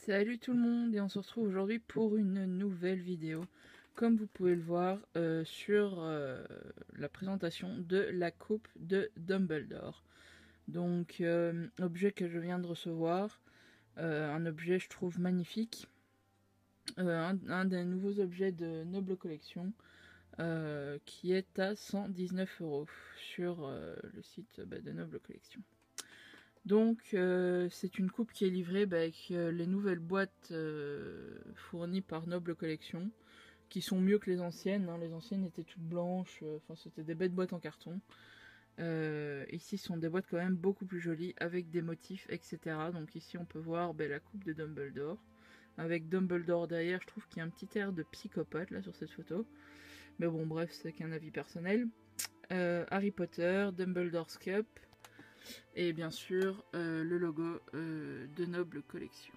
Salut tout le monde et on se retrouve aujourd'hui pour une nouvelle vidéo. Comme vous pouvez le voir sur la présentation de la coupe de Dumbledore. Donc objet que je viens de recevoir, un objet je trouve magnifique. Un des nouveaux objets de Noble Collection qui est à 119 € sur le site de Noble Collection. Donc c'est une coupe qui est livrée avec les nouvelles boîtes fournies par Noble Collection, qui sont mieux que les anciennes. Les anciennes étaient toutes blanches, c'était des bêtes boîtes en carton. Ici ce sont des boîtes quand même beaucoup plus jolies, avec des motifs, etc. Donc ici on peut voir la coupe de Dumbledore, avec Dumbledore derrière. Je trouve qu'il y a un petit air de psychopathe là sur cette photo. Mais bon bref, c'est qu'un avis personnel. Harry Potter, Dumbledore's Cup. Et bien sûr, le logo de Noble Collection.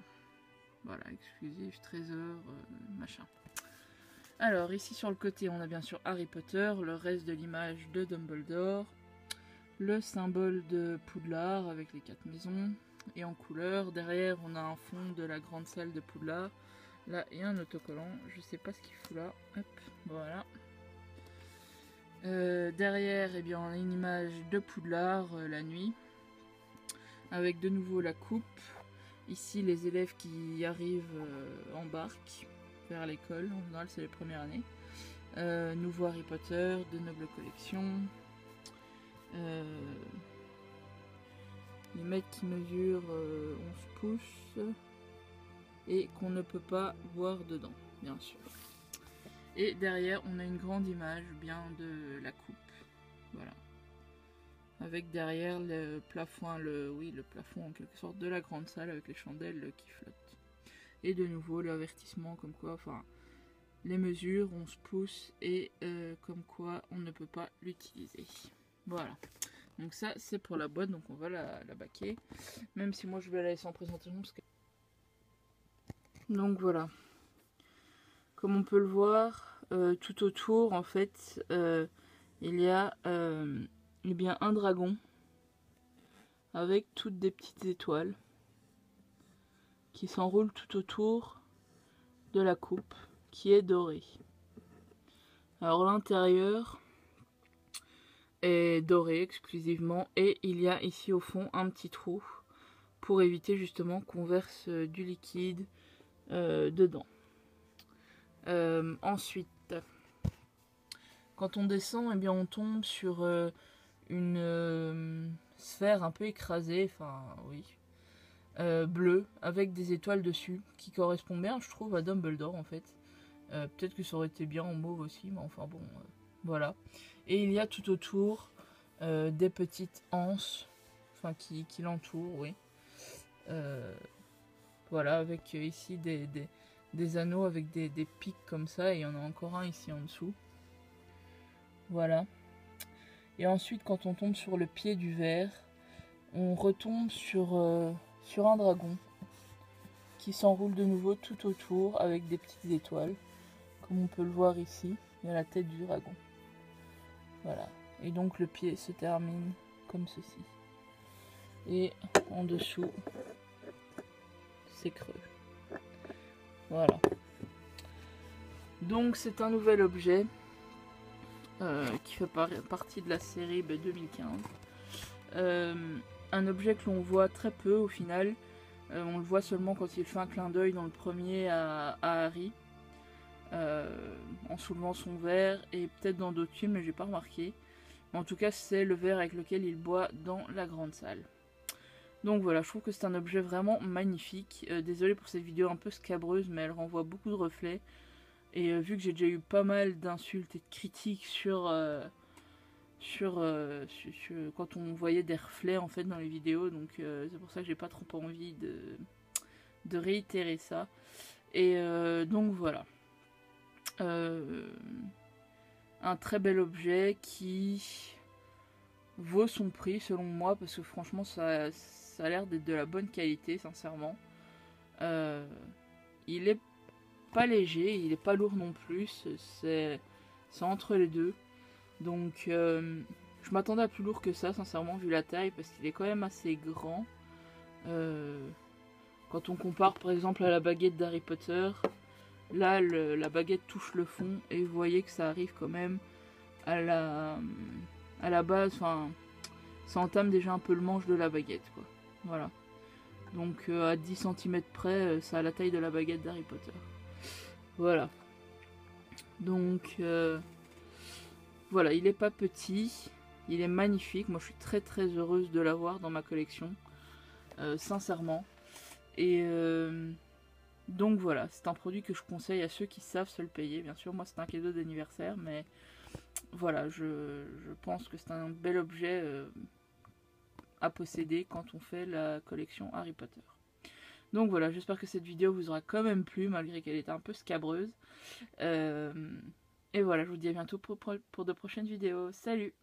Voilà, exclusif, trésor, machin. Alors, ici sur le côté, on a bien sûr Harry Potter, le reste de l'image de Dumbledore, le symbole de Poudlard avec les 4 maisons, et en couleur. Derrière, on a un fond de la grande salle de Poudlard. Là, il y a un autocollant, je sais pas ce qu'il fout là. Hop, voilà. Derrière, eh bien, on a une image de Poudlard la nuit, avec de nouveau la coupe. Ici, les élèves qui arrivent en barque vers l'école. En général, c'est les premières années. Nouveau Harry Potter, de Noble Collection. Les mecs qui mesurent 11 pouces et qu'on ne peut pas voir dedans, bien sûr. Et derrière, on a une grande image bien de la coupe. Voilà. Avec derrière le plafond, le plafond en quelque sorte de la grande salle avec les chandelles qui flottent. Et de nouveau l'avertissement comme quoi, les mesures 11 pouces et comme quoi on ne peut pas l'utiliser. Voilà. Donc ça c'est pour la boîte, donc on va la baquer. Même si moi je vais la laisser en présentation parce que... Donc voilà. Comme on peut le voir, tout autour en fait, il y a bien un dragon avec toutes des petites étoiles qui s'enroulent tout autour de la coupe qui est dorée. Alors l'intérieur est doré exclusivement et il y a ici au fond un petit trou pour éviter justement qu'on verse du liquide dedans. Ensuite, quand on descend, eh bien on tombe sur une sphère un peu écrasée, bleue, avec des étoiles dessus, qui correspond bien, je trouve, à Dumbledore en fait. Peut-être que ça aurait été bien en mauve aussi, mais enfin bon, voilà. Et il y a tout autour des petites anses, qui l'entourent, oui. Voilà, avec ici des anneaux avec des pics comme ça, et il y en a encore un ici en dessous. Voilà. Et ensuite, quand on tombe sur le pied du verre, on retombe sur un dragon qui s'enroule de nouveau tout autour avec des petites étoiles. Comme on peut le voir ici, il y a la tête du dragon. Voilà. Et donc le pied se termine comme ceci. Et en dessous, c'est creux. Voilà. Donc c'est un nouvel objet qui fait partie de la série 2015. Un objet que l'on voit très peu au final. On le voit seulement quand il fait un clin d'œil dans le premier à Harry. En soulevant son verre, et peut-être dans d'autres films, mais j'ai pas remarqué. Mais en tout cas, c'est le verre avec lequel il boit dans la grande salle. Donc voilà, je trouve que c'est un objet vraiment magnifique. Désolée pour cette vidéo un peu scabreuse, mais elle renvoie beaucoup de reflets. Et vu que j'ai déjà eu pas mal d'insultes et de critiques quand on voyait des reflets en fait dans les vidéos, donc c'est pour ça que j'ai pas trop envie de réitérer ça. Et donc voilà. Un très bel objet qui vaut son prix selon moi, parce que franchement ça a l'air d'être de la bonne qualité, sincèrement. Il est pas léger, il est pas lourd non plus, c'est entre les deux. Donc je m'attendais à plus lourd que ça, sincèrement, vu la taille, parce qu'il est quand même assez grand. Quand on compare par exemple à la baguette d'Harry Potter, là la baguette touche le fond et vous voyez que ça arrive quand même à la base, enfin ça entame déjà un peu le manche de la baguette quoi. Voilà. Donc à 10 cm près, ça a la taille de la baguette d'Harry Potter. Voilà. Donc voilà, il est pas petit, il est magnifique. Moi je suis très très heureuse de l'avoir dans ma collection. Sincèrement. Et donc voilà, c'est un produit que je conseille à ceux qui savent se le payer. Bien sûr, moi c'est un cadeau d'anniversaire, mais voilà, je pense que c'est un bel objet à posséder quand on fait la collection Harry Potter. Donc voilà, j'espère que cette vidéo vous aura quand même plu, malgré qu'elle était un peu scabreuse. Et voilà, je vous dis à bientôt pour de prochaines vidéos. Salut!